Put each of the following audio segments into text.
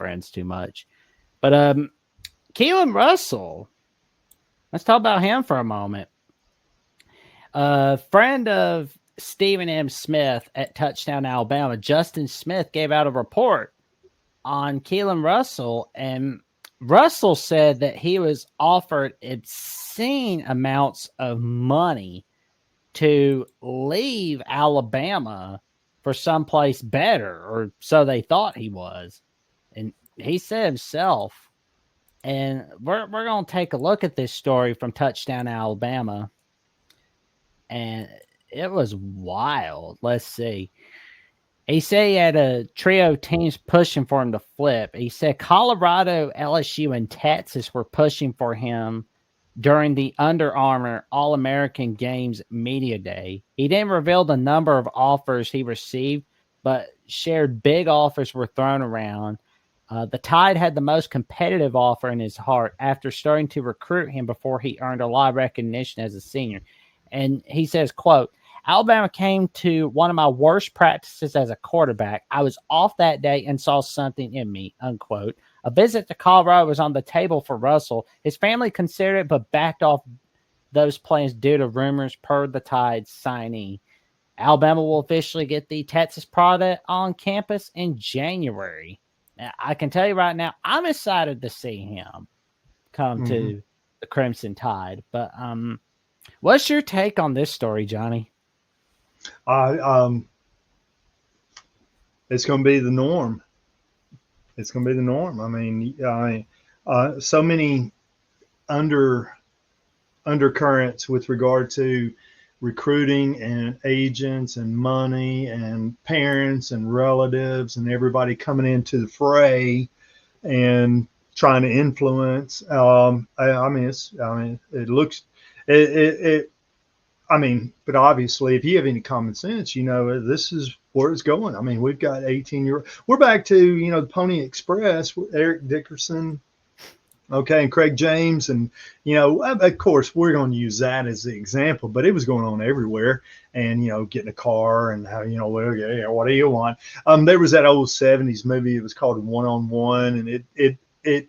friends too much. But Keelon Russell, let's talk about him for a moment. A friend of Stephen M. Smith at Touchdown Alabama, Justin Smith, gave out a report on Keelon Russell, and Russell said that he was offered obscene amounts of money to leave Alabama for someplace better, or so they thought he was. And he said himself, and we're going to take a look at this story from Touchdown Alabama, and it was wild. Let's see. He said he had a trio teams pushing for him to flip. He said Colorado, LSU, and Texas were pushing for him during the Under Armour All-American Games Media Day. He didn't reveal the number of offers he received, but shared big offers were thrown around. The Tide had the most competitive offer in his heart after starting to recruit him before he earned a lot of recognition as a senior. And he says, quote, Alabama came to one of my worst practices as a quarterback. I was off that day and saw something in me, unquote. A visit to Colorado was on the table for Russell. His family considered it, but backed off those plans due to rumors per the Tide signee. Alabama will officially get the Texas product on campus in January. Now, I can tell you right now, I'm excited to see him come to the Crimson Tide. But what's your take on this story, Johnny? It's going to be the norm. It's going to be the norm. I mean, so many undercurrents with regard to recruiting and agents and money and parents and relatives and everybody coming into the fray and trying to influence. But obviously, if you have any common sense, this is where it's going. I mean, we've got 18-year-old. We're back to, the Pony Express with Eric Dickerson, okay, and Craig James. And, of course, we're going to use that as the example, but it was going on everywhere. And, getting a car and how, well, yeah, what do you want? There was that old 70s movie. It was called One on One, and it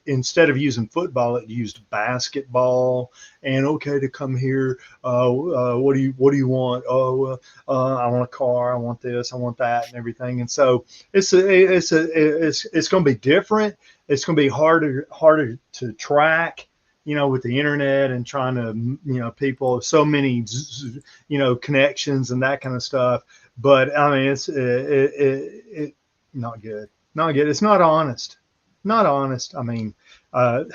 instead of using football, it used basketball. And okay, to come here, what do you want? Oh, I want a car. I want this. I want that, and everything. And so it's going to be different. It's going to be harder to track, with the internet and trying to, people, so many, connections and that kind of stuff. But I mean, it's not good. Not good. It's not honest. Not honest. I mean,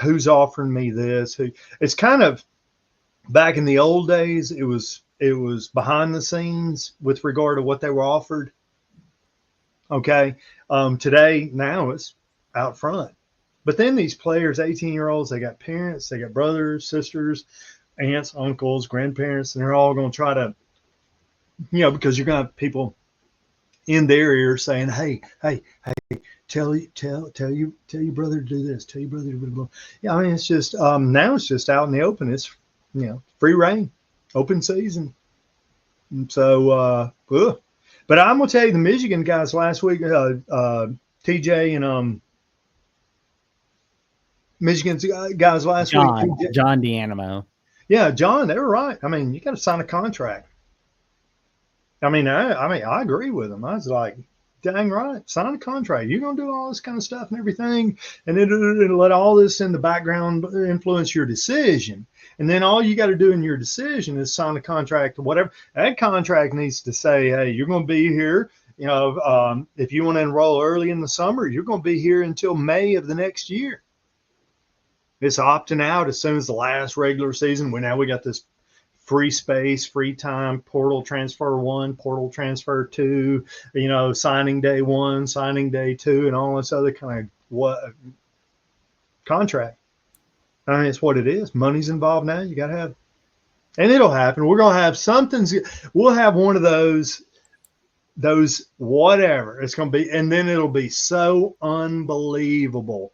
who's offering me this? It's kind of back in the old days. It was behind the scenes with regard to what they were offered. Okay. Today, now it's out front. But then these players, 18-year-olds, they got parents, they got brothers, sisters, aunts, uncles, grandparents, and they're all going to try to, because you're going to have people in their ear saying, hey, tell your brother to do this, tell your brother to do blah. Yeah, I mean, it's just now it's just out in the open. It's free reign, open season. And so but I'm gonna tell you, the Michigan guys last week, TJ and Michigan's guys last week, John D'Animo. Yeah, John, they were right. I mean, you got to sign a contract. I mean, I agree with them. I was like, dang right, sign a contract. You're going to do all this kind of stuff and everything, and it'll let all this in the background influence your decision. And then all you got to do in your decision is sign a contract or whatever. That contract needs to say, hey, you're going to be here. If you want to enroll early in the summer, you're going to be here until May of the next year. It's opting out as soon as the last regular season. Now we got this free space, free time, portal transfer 1, portal transfer 2, signing day 1, signing day 2, and all this other kind of contract. I mean, it's what it is. Money's involved now. You got to have, and it'll happen. We're going to have something. We'll have one of those whatever it's going to be, and then it'll be so unbelievable.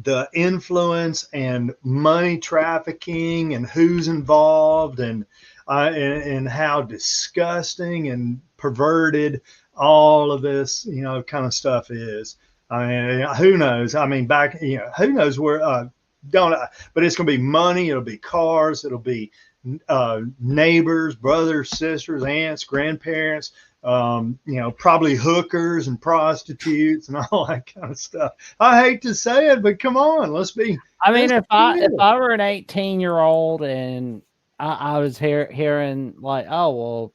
The influence and money trafficking and who's involved and how disgusting and perverted all of this, kind of stuff is. I mean, who knows? I mean, back, who knows where, don't, but it's going to be money. It'll be cars. It'll be neighbors, brothers, sisters, aunts, grandparents, probably hookers and prostitutes and all that kind of stuff. I hate to say it, but come on, let's be. I mean, if I were an 18-year-old and I was hearing like, oh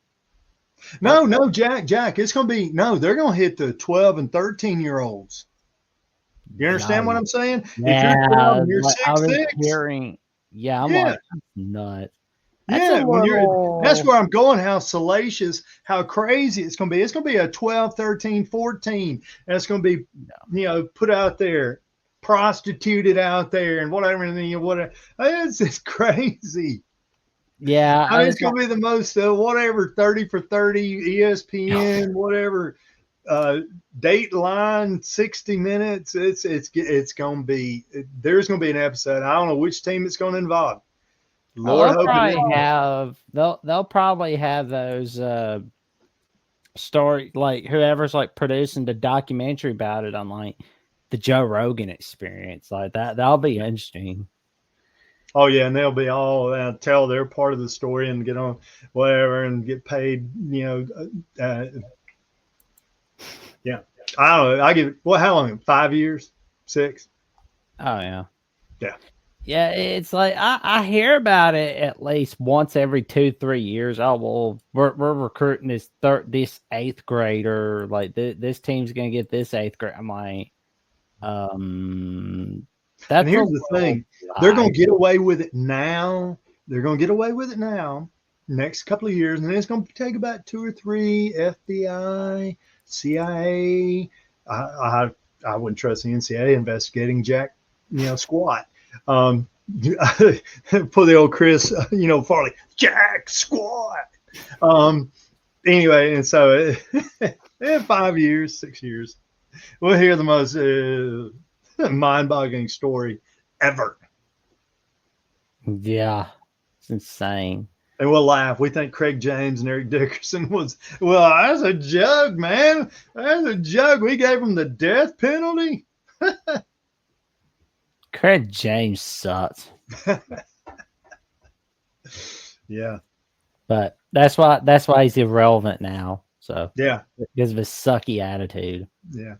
well, no, Jack, it's going to be they're going to hit the 12 and 13-year-olds. You understand what I'm saying? Yeah, if you're 12 and you're I was 6'6", hearing, I'm like, that's nuts. That's where I'm going, how salacious, how crazy it's going to be. It's going to be a 12, 13, 14, and it's going to be, put out there, prostituted out there and whatever. It's crazy. Yeah. I mean, it's going to be the most, whatever, 30 for 30, ESPN, whatever, Dateline, 60 Minutes. It's going to be, there's going to be an episode. I don't know which team it's going to involve. Lord, they'll probably have those story, like whoever's like producing the documentary about it on like the Joe Rogan Experience, like that. That'll be interesting. Oh yeah, and they'll be all tell their part of the story and get on whatever and get paid. Yeah, I don't know. I give how long? 5 years, 6. Oh yeah. Yeah. Yeah, it's like I hear about it at least once every 2-3 years. Oh well, we're recruiting this 8th grader. Like this team's gonna get this 8th grade. I'm like, that's. And here's the thing: they're gonna get away with it now. They're gonna get away with it now. Next couple of years, and then it's gonna take about 2 or 3 FBI, CIA. I wouldn't trust the NCAA investigating jack, squat. Put the old Chris, Farley, jack squat. Anyway, and so in 5 years, 6 years, we'll hear the most mind-boggling story ever. Yeah, it's insane. And we'll laugh. We think Craig James and Eric Dickerson that's a joke, man. That's a joke. We gave them the death penalty. Craig James sucks. Yeah. But that's why he's irrelevant now. So yeah, because of his sucky attitude. Yeah.